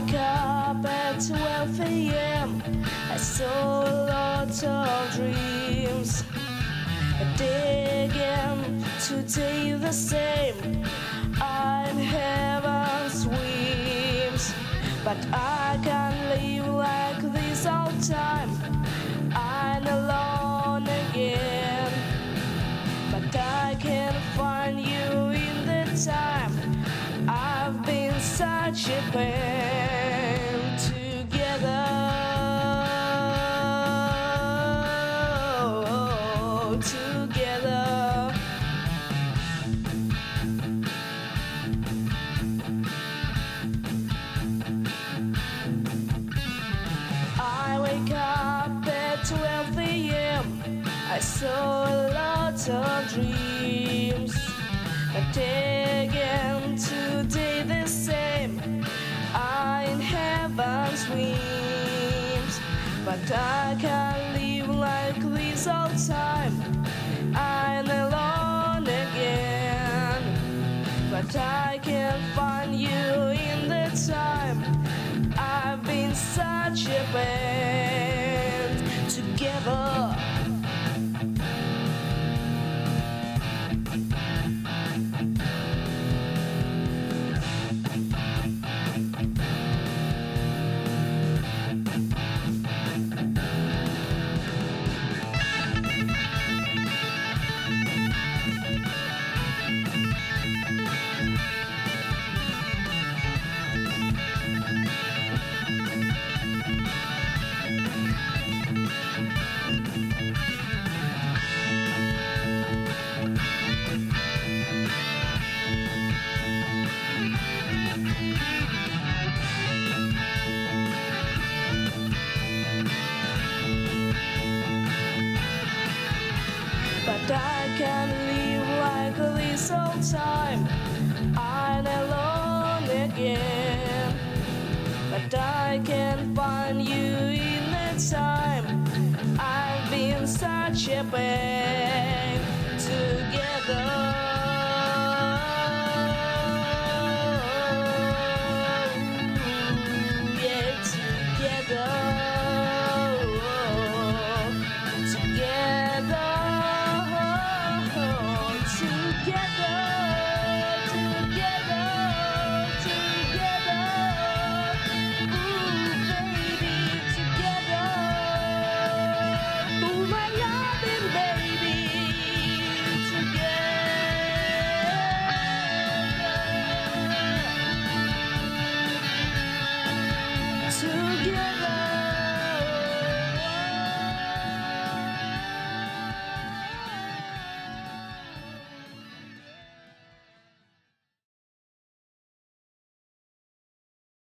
wake up at 12 a.m. I saw a lot of dreams. Again, today the same. I'm heaven's wings, but I can't live like this all time. I'm alone again, but I can't find you in the time. I've been such a pain together. I wake up at 12 a.m. I saw a lot of dreams, but again today the same. I'm in heaven's wings, but I can't live like this all time. I'm alone again, but I can't find you in the time. I've been such a band together. But I can't live like this all time. I'm alone again, but I can't find you